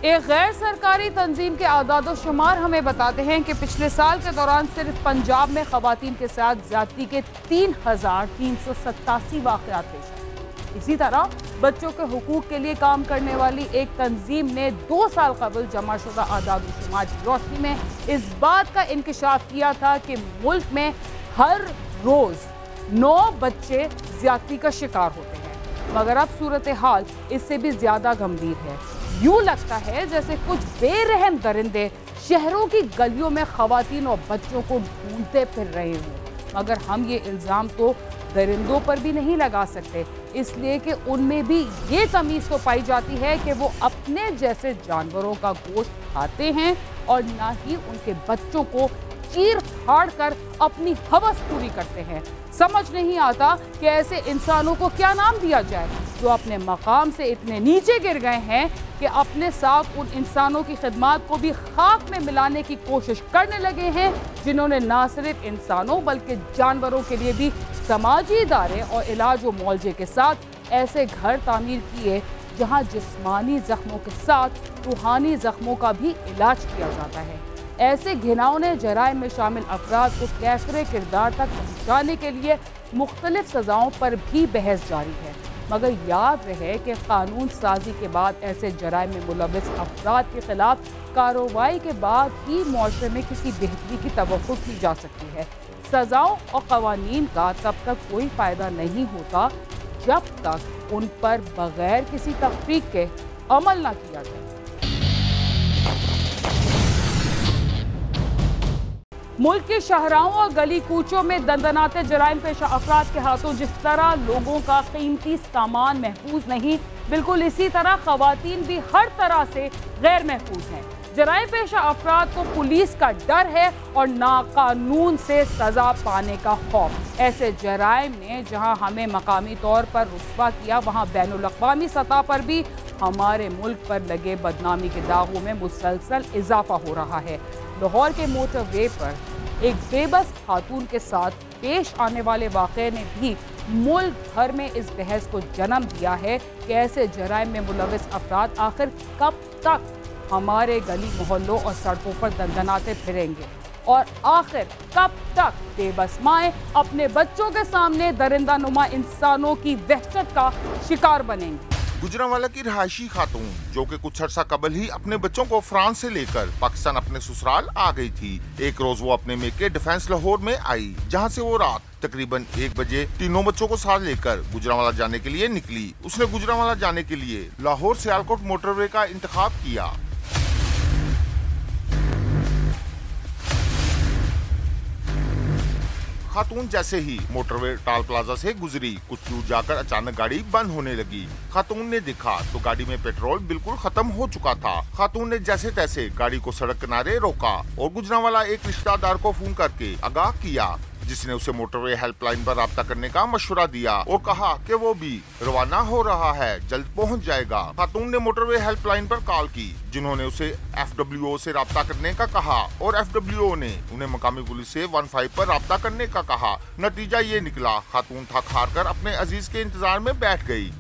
एक गैर सरकारी तंजीम के आदाद-ओ-शुमार हमें बताते हैं कि पिछले साल के दौरान सिर्फ पंजाब में खवातीन के साथ ज्यादती के 3,387 वाक़यात पेश आए। इसी तरह बच्चों के हुकूक के लिए काम करने वाली एक तंजीम ने 2 साल कबल जमाशुदा आदाद-ओ-शुमार की रोशनी में इस बात का इंकशाफ किया था कि मुल्क में हर रोज 9 बच्चे ज्यादती का शिकार होते हैं, मगर अब सूरत हाल इससे भी ज्यादा गंभीर है। यूं लगता है जैसे कुछ बेरहम दरिंदे शहरों की गलियों में खवातीन और बच्चों को ढूंढते फिर रहे हों, मगर हम ये इल्ज़ाम तो दरिंदों पर भी नहीं लगा सकते, इसलिए कि उनमें भी ये तमीज़ तो पाई जाती है कि वो अपने जैसे जानवरों का गोश्त खाते हैं और ना ही उनके बच्चों को चीर फाड़ कर अपनी हवस पूरी करते हैं। समझ नहीं आता कि ऐसे इंसानों को क्या नाम दिया जाए जो अपने मकाम से इतने नीचे गिर गए हैं कि अपने साथ उन इंसानों की खिदमत को भी खाक में मिलाने की कोशिश करने लगे हैं, जिन्होंने ना सिर्फ इंसानों बल्कि जानवरों के लिए भी समाजी इदारे और इलाज व मुआवजे के साथ ऐसे घर तामीर किए जहां जिस्मानी जख्मों के साथ रूहानी जख्मों का भी इलाज किया जाता है। ऐसे घिनौने जराइम में शामिल अफराद को कैफरे किरदार तक पहुँचाने के लिए मुख्तलिफ सज़ाओं पर भी बहस जारी है, मगर याद रहे कि कानून साजी के बाद ऐसे जराइम में मुलविस अफराद के खिलाफ कार्रवाई के बाद ही मुआशरे में किसी बेहतरी की तवक्को की जा सकती है। सज़ाओं और कवानीन का तब तक कोई फ़ायदा नहीं होता जब तक उन पर बगैर किसी तफरीक के अमल ना किया जाए। मुल्क के शहराओं और गली कूचों में दंदनाते जराइम पेशा अफराद के हाथों जिस तरह लोगों का कीमती सामान महफूज नहीं, बिल्कुल इसी तरह खवातीन भी हर तरह से गैर महफूज हैं। जराइम पेशा अफराद को पुलिस का डर है और नाकानून से सजा पाने का खौफ। ऐसे जराइम ने जहां हमें मकामी तौर पर रुस्वा किया, वहां बैनुल अक़वामी सतह पर भी हमारे मुल्क पर लगे बदनामी के दागों में मुसलसल इजाफा हो रहा है। लाहौर के मोटरवे पर एक बेबस खातून के साथ पेश आने वाले वाक़े ने भी मुल्क भर में इस बहस को जन्म दिया है कि ऐसे जराइम में मुलविस अफराद आखिर कब तक हमारे गली मोहल्लों और सड़कों पर दंदनाते फिरेंगे और आखिर कब तक बेबस माएं अपने बच्चों के सामने दरिंदा नुमा इंसानों की वहशत का शिकार बनेंगी। गुजरांवाला की रहायशी खातून जो कि कुछ अर्सा कबल ही अपने बच्चों को फ्रांस से लेकर पाकिस्तान अपने ससुराल आ गई थी। एक रोज वो अपने मेके डिफेंस लाहौर में आई, जहां से वो रात तकरीबन 1 बजे तीनों बच्चों को साथ लेकर गुजरांवाला जाने के लिए निकली। उसने गुजरांवाला जाने के लिए लाहौर सियालकोट मोटरवे का इंतखाब किया। खातून जैसे ही मोटरवे टाल प्लाजा से गुजरी, कुछ दूर जाकर अचानक गाड़ी बंद होने लगी। खातून ने देखा तो गाड़ी में पेट्रोल बिल्कुल खत्म हो चुका था। खातून ने जैसे तैसे गाड़ी को सड़क किनारे रोका और गुजरांवाला एक रिश्तेदार को फोन करके आगाह किया, जिसने उसे मोटरवे हेल्पलाइन पर राब्ता करने का मशवरा दिया और कहा कि वो भी रवाना हो रहा है, जल्द पहुंच जाएगा। खातून ने मोटरवे हेल्पलाइन पर कॉल की, जिन्होंने उसे FWO से राब्ता करने का कहा और FWO ने उन्हें मकामी पुलिस से 15 पर राब्ता करने का कहा। नतीजा ये निकला, खातून थक हार कर अपने अजीज के इंतजार में बैठ गई।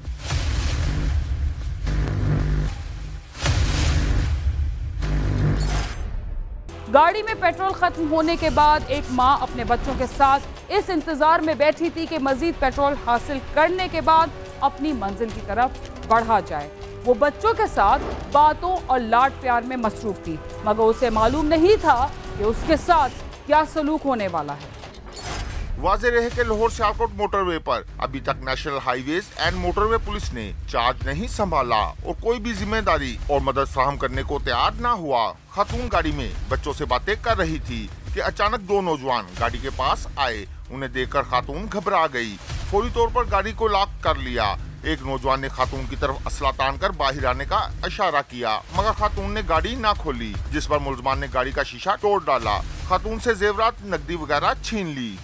गाड़ी में पेट्रोल खत्म होने के बाद एक मां अपने बच्चों के साथ इस इंतजार में बैठी थी कि मजीद पेट्रोल हासिल करने के बाद अपनी मंजिल की तरफ बढ़ा जाए। वो बच्चों के साथ बातों और लाड प्यार में मसरूफ थी, मगर उसे मालूम नहीं था कि उसके साथ क्या सलूक होने वाला है। वाज़ेह रहे कि लाहौर सियालकोट मोटरवे पर अभी तक national highways and motorway police ने चार्ज नहीं संभाला और कोई भी जिम्मेदारी और मदद फराहम करने को तैयार न हुआ। खातून गाड़ी में बच्चों से बातें कर रही थी कि अचानक 2 नौजवान गाड़ी के पास आए। उन्हें देखकर खातून घबरा गई। फौरी तौर पर गाड़ी को लॉक कर लिया। एक नौजवान ने खातून की तरफ असला तान कर बाहर आने का इशारा किया, मगर खातून ने गाड़ी ना खोली, जिस पर मुलजमान ने गाड़ी का शीशा तोड़ डाला। खातून से जेवरात, नकदी वगैरह छीन ली।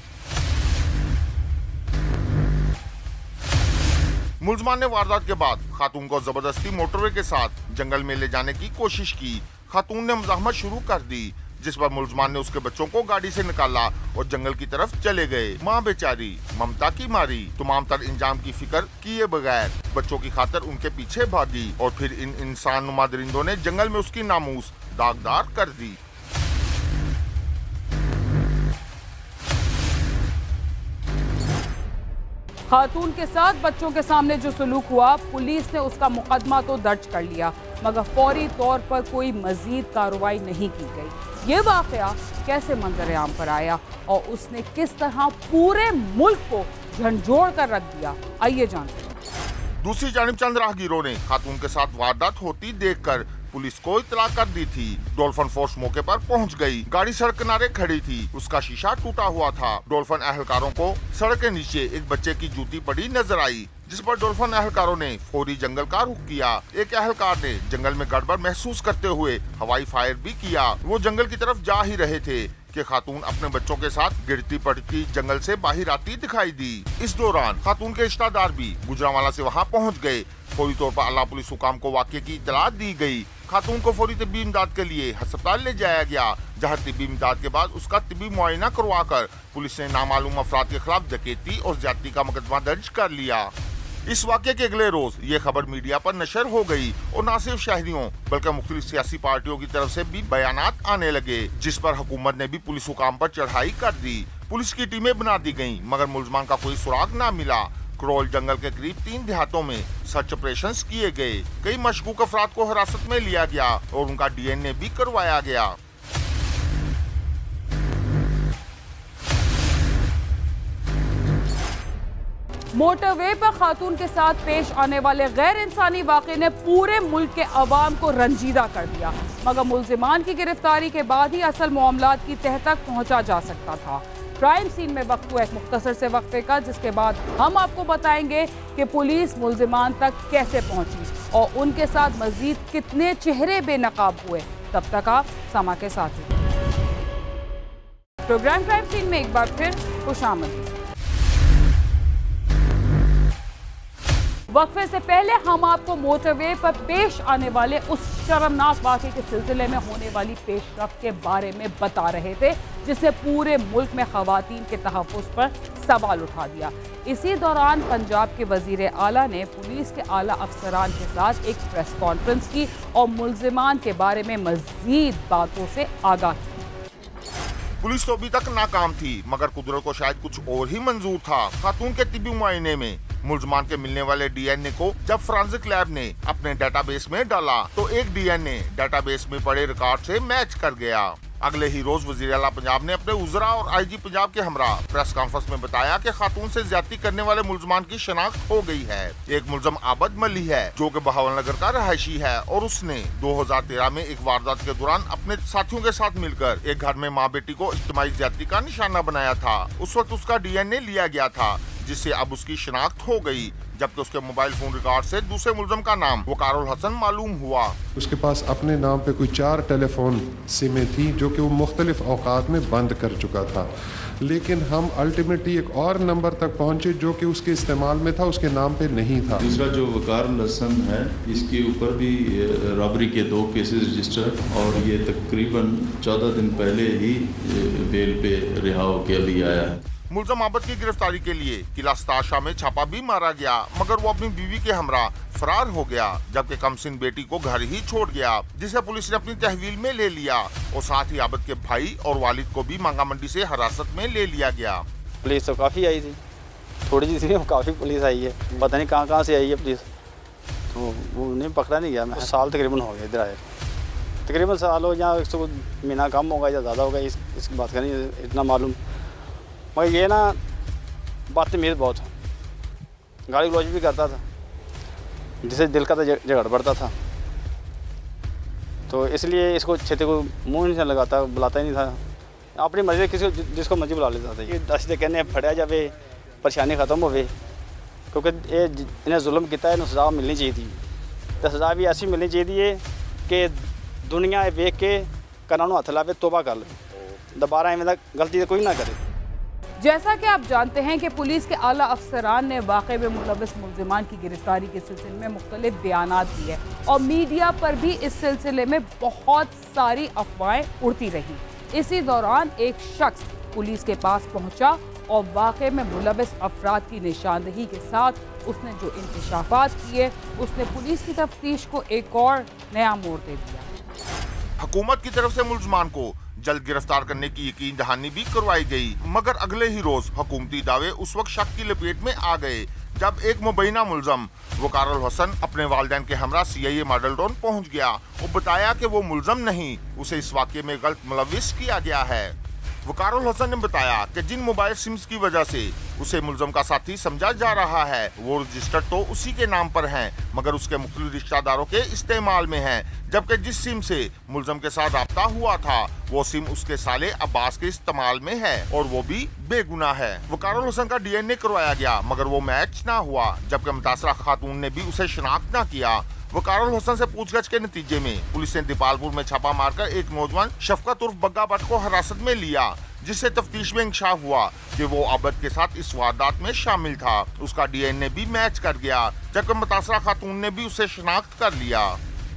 मुलजमान ने वारदात के बाद खातून को जबरदस्ती मोटरवे के साथ जंगल में ले जाने की कोशिश की। खातून ने मुजाहमत शुरू कर दी। जिस पर मुलजमान ने उसके बच्चों को गाड़ी से निकाला और जंगल की तरफ चले गए। माँ बेचारी ममता की मारी तमाम तर इंजाम की फिक्र किए बगैर बच्चों की खातिर उनके पीछे भागी और फिर इन इंसान नुमा दरिंदों ने जंगल में उसकी नामूस दागदार कर दी। खातून के साथ बच्चों के सामने जो सलूक हुआ, पुलिस ने उसका मुकदमा तो दर्ज कर लिया, मगर फौरी तौर पर कोई मजीद कार्रवाई नहीं की गई। ये वाकया कैसे मंजर आम पर आया और उसने किस तरह पूरे मुल्क को झंझोड़ कर रख दिया, आइए जानते हैं। दूसरी जानिब चंद राहगीरों ने खातून के साथ वारदात होती देखकर पुलिस को इतला कर दी थी। डॉल्फिन फोर्स मौके पर पहुंच गई। गाड़ी सड़क किनारे खड़ी थी, उसका शीशा टूटा हुआ था। डॉल्फिन अहलकारों को सड़क के नीचे एक बच्चे की जूती पड़ी नजर आई, जिस पर डॉल्फिन अहलकारों ने फौरी जंगल का रुख किया। एक अहलकार ने जंगल में गड़बड़ महसूस करते हुए हवाई फायर भी किया। वो जंगल की तरफ जा ही रहे थे कि खातून अपने बच्चों के साथ गिरती पड़ती जंगल से बाहर आती दिखाई दी। इस दौरान खातून के रिश्तेदार भी गुजरांवाला से वहां पहुंच गए। फौरी तौर पर आला पुलिस हुकाम को वाकये की इतला दी गई। खातून को फौरी तिब्बी इमदाद के लिए अस्पताल ले जाया गया, जहां तिब्बी इमदाद के बाद उसका तिब्बी मुआयना करवाकर पुलिस ने नामालूम अफराद के खिलाफ डकैती और ज्यादती का मुकदमा दर्ज कर लिया। इस वाक़े के अगले रोज ये खबर मीडिया पर नशर हो गई और न सिर्फ शहरियों बल्कि मुख्तलिफ सियासी पार्टियों की तरफ से भी बयानात आने लगे, जिस पर हुकूमत ने भी पुलिस हुकाम पर चढ़ाई कर दी। पुलिस की टीमें बना दी गयी, मगर मुलजमान का कोई सुराग न मिला। क्रोल जंगल के करीब 3 देहातों में सर्च ऑपरेशन किए गए। कई मशकूक अफराद को हिरासत में लिया गया और उनका DNA भी करवाया गया। मोटरवे पर खातून के साथ पेश आने वाले गैर इंसानी वाक़े ने पूरे मुल्क के अवाम को रंजीदा कर दिया, मगर मुल्जिमान की गिरफ्तारी के बाद ही असल मामलात की तह तक पहुंचा जा सकता था। क्राइम सीन में वक्त हुआ एक मुख्तसर से वक्फे का, जिसके बाद हम आपको बताएंगे कि पुलिस मुल्जिमान तक कैसे पहुंची और उनके साथ मजीद कितने चेहरे बेनकाब हुए। तब तक आप समा के साथ ही। प्रोग्राम क्राइम सीन में एक बार फिर खुशामदीद। वक्फे से पहले हम आपको मोटरवे पर पेश आने वाले उस शर्मनाक वाक़े के सिलसिले में होने वाली पेशरफ्त के बारे में बता रहे थे, जिसने पूरे मुल्क में खवातीन के तहफ़्फ़ुज़ पर सवाल उठा दिया। इसी दौरान पंजाब के वज़ीर आला ने पुलिस के आला अफसरान के साथ एक प्रेस कॉन्फ्रेंस की और मुल्जिमान के बारे में मज़ीद बातों से आगाह की। पुलिस तो अभी तक नाकाम थी, मगर कुदरत को शायद कुछ और ही मंजूर था। खातून के तिब्बी मुआयने में मुल्जमान के मिलने वाले DNA को जब फोरेंसिक लैब ने अपने डेटाबेस में डाला तो एक DNA डेटाबेस में पड़े रिकॉर्ड से मैच कर गया। अगले ही रोज वजीर आला पंजाब ने अपने उजरा और IG पंजाब के हमरा प्रेस कॉन्फ्रेंस में बताया कि खातून से ज्यादती करने वाले मुल्जमान की शनाख्त हो गई है। एक मुल्जम आबद मली है जो कि बहावलनगर का रहायशी है और उसने 2013 में एक वारदात के दौरान अपने साथियों के साथ मिलकर एक घर में माँ बेटी को इज्तिमाई ज्यादती का निशाना बनाया था। उस वक्त उसका DNA लिया गया था, जिससे अब उसकी शनाख्त हो गई, जबकि उसके मोबाइल फोन रिकॉर्ड से दूसरे मुल्जम का नाम वकारुल हसन मालूम हुआ। उसके पास अपने नाम पे कोई 4 टेलीफोन सिमें थी जो कि वो मुख्तलिफ औकात में बंद कर चुका था, लेकिन हम अल्टीमेटली एक और नंबर तक पहुंचे जो कि उसके इस्तेमाल में था, उसके नाम पे नहीं था। दूसरा जो वकारुल हसन है, इसके ऊपर भी रॉबरी के 2 केसेस रजिस्टर और ये तकरीबन 14 दिन पहले ही बेल पे रिहा होकर अभी आया है। मुल्जम आबद की गिरफ्तारी के लिए किला स्ताशा में छापा भी मारा गया, मगर वो अपनी बीवी के हमरा फरार हो गया, जबकि कमसिन बेटी को घर ही छोड़ गया, जिसे पुलिस ने अपनी तहवील में ले लिया और साथ ही आबद के भाई और वालिद को भी मांगा मंडी से हिरासत में ले लिया गया। पुलिस तो काफ़ी आई थी, थोड़ी जी थी, काफ़ी पुलिस आई है, पता नहीं कहाँ से आई है पुलिस, तो वो नहीं पकड़ा नहीं गया। मैं साल तकरीबन हो गया इधर आए, तकरीबन साल हो या 100 महीना कम होगा या ज़्यादा होगा, इस बात का नहीं इतना मालूम। मगर ये ना बदतमीज़ बहुत, गाली गलौज भी करता था, जिसे दिल का झगड़ पड़ता था, तो इसलिए इसको छेते को मुँह नहीं लगाता, बुलाता ही नहीं था, अपनी मर्जी किसी जिसको मर्जी बुला लेता था। ये दस दे कहने फड़िया जाए, परेशानी ख़त्म हो, क्योंकि ये इन्हें जुल्म किया है, सज़ा मिलनी चाहिए थी, तो सज़ा भी ऐसी मिलनी चाहिए कि दुनिया वेख के कानून हथ लावे, तोबा कर ले, दोबारा इवें गलती कोई ना करे। जैसा कि आप जानते हैं कि पुलिस के आला अफसरान ने वाक़े में मुलविस मुल्जिमान की गिरफ्तारी के सिलसिले में मुख्तलिफ बयानात दिए और मीडिया पर भी इस सिलसिले में बहुत सारी अफवाहें उड़ती रही। इसी दौरान एक शख्स पुलिस के पास पहुंचा और वाक़े में मुलविस अफराद की निशानदेही के साथ उसने जो इंकशाफात किए उसने पुलिस की तफ्तीश को एक और नया मोड़ दे दिया। हुकूमत की तरफ से मुलजमान को जल्द गिरफ्तार करने की यकीन दहानी भी करवाई गई, मगर अगले ही रोज हुकूमती दावे उस वक्त शक की लपेट में आ गए जब एक मुबैना मुलजम वकारुल हसन अपने वालिदैन के हमरा CIA मॉडल टाउन पहुंच गया और बताया कि वो मुलजम नहीं, उसे इस वाक़े में गलत मुलविस किया गया है। वकारुल हसन ने बताया कि जिन मोबाइल सिम्स की वजह से उसे मुलजम का साथी समझा जा रहा है वो रजिस्टर्ड तो उसी के नाम पर हैं, मगर उसके मुख्तलिफ रिश्तेदारों के इस्तेमाल में हैं, जबकि जिस सिम से मुलजम के साथ राब्ता हुआ था वो सिम उसके साले अब्बास के इस्तेमाल में है और वो भी बेगुनाह है। वकारुल हसन का DNA करवाया गया मगर वो मैच ना हुआ, जबकि मुतासरा खातून ने भी उसे शिनाख्त न किया। वकारुल हसन से पूछगछ के नतीजे में पुलिस ने दीपालपुर में छापा मारकर एक नौजवान शफकत उर्फ बग्गा भट्ट को हिरासत में लिया, जिससे तफ्तीश में इंकशाफ हुआ कि वो आबिद के साथ इस वारदात में शामिल था। उसका DNA भी मैच कर गया, जबकि मुतासरा खातून ने भी उसे शिनाख्त कर लिया।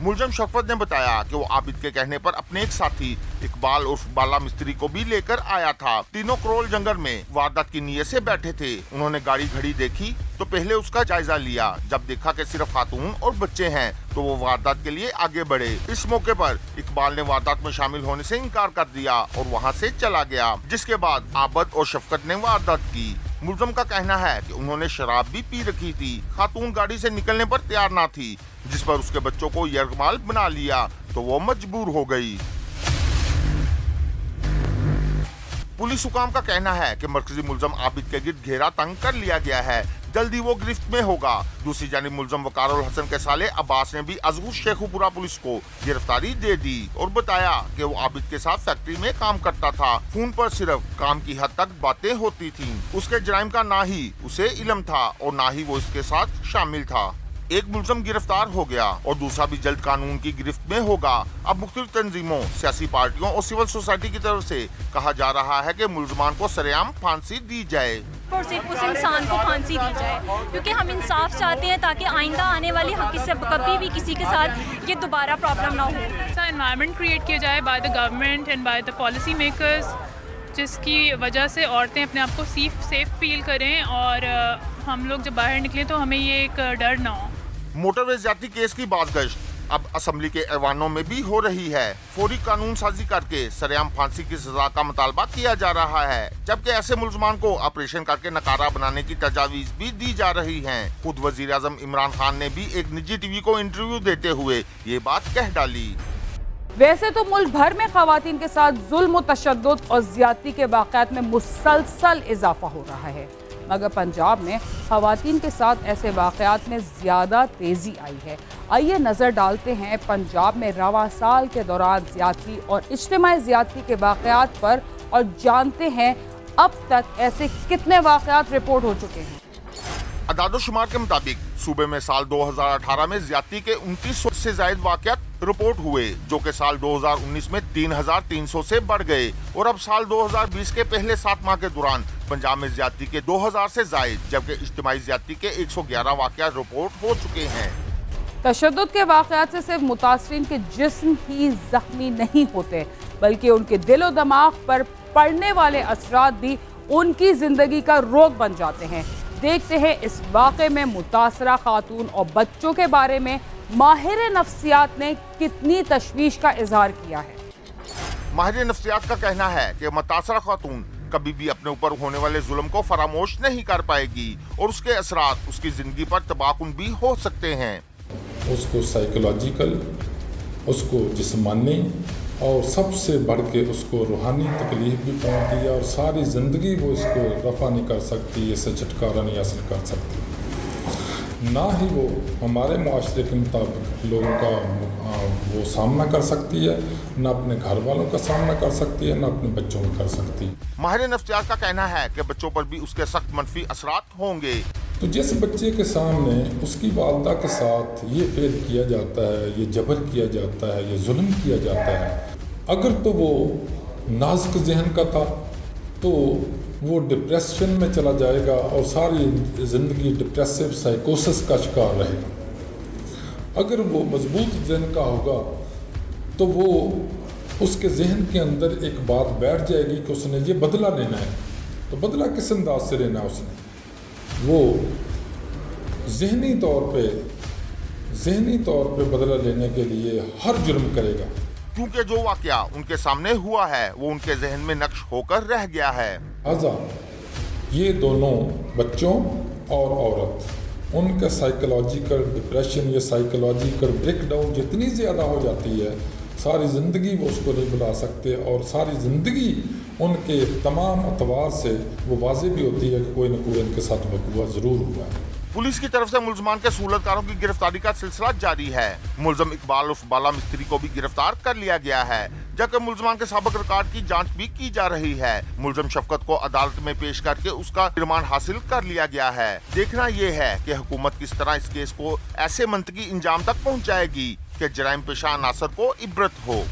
मुलजम शफकत ने बताया कि वो आबिद के कहने पर अपने एक साथी इकबाल उर्फ बाला मिस्त्री को भी लेकर आया था। तीनों करोल जंगल में वारदात की नीयत से बैठे थे। उन्होंने गाड़ी घड़ी देखी तो पहले उसका जायजा लिया, जब देखा कि सिर्फ खातून और बच्चे हैं तो वो वारदात के लिए आगे बढ़े। इस मौके पर इकबाल ने वारदात में शामिल होने से इनकार कर दिया और वहाँ से चला गया, जिसके बाद आबिद और शफकत ने वारदात की। मुलजम का कहना है कि उन्होंने शराब भी पी रखी थी। खातून गाड़ी से निकलने पर तैयार ना थी, जिस पर उसके बच्चों को यरगमाल बना लिया तो वो मजबूर हो गई। पुलिस हुकाम का कहना है कि मरकजी मुलजम आबिद के गिर्द घेरा तंग कर लिया गया है, जल्दी वो गिरफ्त में होगा। दूसरी जानिब मुलजम वकारुल हसन के साले अब्बास ने भी अजहर शेखुपुरा पुलिस को गिरफ्तारी दे दी और बताया कि वो आबिद के साथ फैक्ट्री में काम करता था। फोन पर सिर्फ काम की हद तक बातें होती थीं। उसके जराइम का ना ही उसे इल्म था और ना ही वो इसके साथ शामिल था। एक मुलजम गिरफ्तार हो गया और दूसरा भी जल्द कानून की गिरफ्त में होगा। अब मुख्तलिफ तंजीमों, सियासी पार्टियों और सिविल सोसाइटी की तरफ से कहा जा रहा है कि मुलजमान को सरेआम फांसी दी जाए और सिर्फ उस इंसान को फांसी दी जाए, क्योंकि हम इंसाफ चाहते हैं ताकि आइंदा आने वाली से कभी भी किसी के साथ ये दोबारा प्रॉब्लम ना हो। ऐसा एनवायरनमेंट क्रिएट किया जाए by the government and by the policy makers, जिसकी वजह से औरतें अपने आप को सेफ फील करें और हम लोग जब बाहर निकलें तो हमें ये एक डर ना हो। मोटरवे ज्यादती केस की बाज़गश्त अब असम्बली के ऐवानों में भी हो रही है। फौरी कानून साजी करके सरेआम फांसी की सजा का मुतालबा किया जा रहा है, जबकि ऐसे मुलजमान को ऑपरेशन करके नकारा बनाने की तजावीज भी दी जा रही हैं। खुद वजीर आजम इमरान खान ने भी एक निजी टीवी को इंटरव्यू देते हुए ये बात कह डाली। वैसे तो मुल्क भर में खवातीन के साथ जुल्म और तशद्दुद और ज्यादती के वाक़यात में मुसलसल इजाफा हो रहा है, मगर पंजाब में खवातीन के साथ ऐसे वाक़यात में ज़्यादा तेज़ी आई है। आइए नज़र डालते हैं पंजाब में रवा साल के दौरान ज़्यादती और इज्तिमाई ज़्यादती के वाक़यात पर और जानते हैं अब तक ऐसे कितने वाक़यात रिपोर्ट हो चुके हैं। अदाद-ओ-शुमार के मुताबिक सूबे में साल 2018 में ज्यादती के 2900 से ज्यादा वाक़यात रिपोर्ट हुए, जो कि साल 2019 में 3300 से बढ़ गए और अब साल 2020 के पहले 7 माह के दौरान पंजाब में ज्यादती के 2000 से ज्यादा, जबकि इज्तिमाई ज्यादती के 111 वाक़यात रिपोर्ट हो चुके हैं। तशद्दुद के वाक़यात से सिर्फ मुतासरीन के जिस्म ही जख्मी नहीं होते, बल्कि उनके दिल और दिमाग पर पड़ने वाले असरात भी उनकी जिंदगी का रोग बन जाते हैं। देखते हैं इस वाक़े में मुतासरा खातून और बच्चों के बारे में माहिर नफ्सियात ने कितनी तशवीश का इजहार किया है। माहिर नफ्सियात का कहना है कि मुतासरा खातून कभी भी अपने ऊपर होने वाले जुल्म को फरामोश नहीं कर पाएगी और उसके असरात उसकी जिंदगी पर तबाहकुन भी हो सकते हैं। उसको साइकोलॉजिकल, उसको जिस्मानी और सबसे बढ़ के उसको रूहानी तकलीफ भी पहुँचती है और सारी ज़िंदगी वो इसको रफा नहीं कर सकती, इससे छुटकारा नहीं हासिल कर सकती। ना ही वो हमारे मुआशरे के मुताबिक लोगों का वो सामना कर सकती है, ना अपने घर वालों का सामना कर सकती है, ना अपने बच्चों का कर सकती है। माहिर नफ्सियात का कहना है कि बच्चों पर भी उसके सख्त मनफी असरात होंगे। तो जिस बच्चे के सामने उसकी वालदा के साथ ये फेल किया जाता है, ये जबर किया जाता है, ये जुल्म किया जाता है, अगर तो वो नाजुक जहन का था तो वो डिप्रेशन में चला जाएगा और सारी ज़िंदगी डिप्रेसिव साइकोसिस का शिकार रहेगा। अगर वो मजबूत जहन का होगा तो वो उसके जहन के अंदर एक बात बैठ जाएगी कि उसने ये बदला लेना है। तो बदला किस अंदाज से लेना है उसने, वो जहनी तौर पे बदला लेने के लिए हर जुर्म करेगा। क्योंकि जो वाकया उनके सामने हुआ है वो उनके जहन में नक्श होकर रह गया है। ये दोनों बच्चों और औरत, उनका साइकोलॉजिकल डिप्रेशन या साइकोलॉजिकल ब्रेकडाउन जितनी ज़्यादा हो जाती है, सारी ज़िंदगी वो उसको नहीं भुला सकते और सारी ज़िंदगी उनके तमाम अतवार से वो वाज़े भी होती है कि कोई न कोई उनके साथ वक़ूआ ज़रूर हुआ है। पुलिस की तरफ से मुलजमान के सूलतकारों की गिरफ्तारी का सिलसिला जारी है। मुलजम इकबाल उर्फ बाला मिस्त्री को भी गिरफ्तार कर लिया गया है, जबकि मुलजमान के साबिक रिकॉर्ड की जांच भी की जा रही है। मुलजम शफकत को अदालत में पेश करके उसका रिमांड हासिल कर लिया गया है। देखना ये है कि हुकूमत किस तरह इस केस को ऐसे मंतकी इंजाम तक पहुँचाएगी कि जराइम पेशा अनासर को इबरत हो।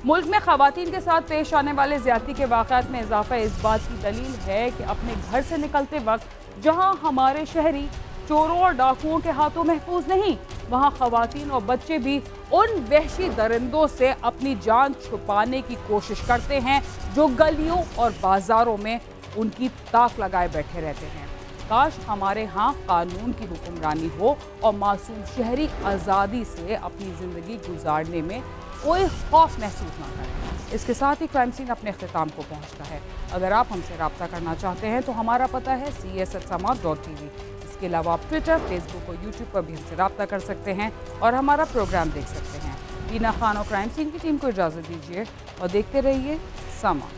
मुल्क में खवातीन के साथ पेश आने वाले ज्यादती के वाक़यात में इजाफा इस बात की दलील है कि अपने घर से निकलते वक्त जहां हमारे शहरी चोरों और डाकुओं के हाथों महफूज नहीं, वहां खवातीन और बच्चे भी उन वहशी दरिंदों से अपनी जान छुपाने की कोशिश करते हैं जो गलियों और बाजारों में उनकी ताक लगाए बैठे रहते हैं। काश हमारे यहाँ कानून की हुक्मरानी हो और मासूम शहरी आज़ादी से अपनी ज़िंदगी गुजारने में कोई खौफ महसूस ना करें। इसके साथ ही क्राइम सीन अपने अख्तिताम को पहुँचता है। अगर आप हमसे रब्ता करना चाहते हैं तो हमारा पता है cs@sama.tv। इसके अलावा आप ट्विटर, फेसबुक और यूट्यूब पर भी हमसे रब्ता कर सकते हैं और हमारा प्रोग्राम देख सकते हैं। बीना खान और क्राइम सीन की टीम को इजाज़त दीजिए और देखते रहिए समा।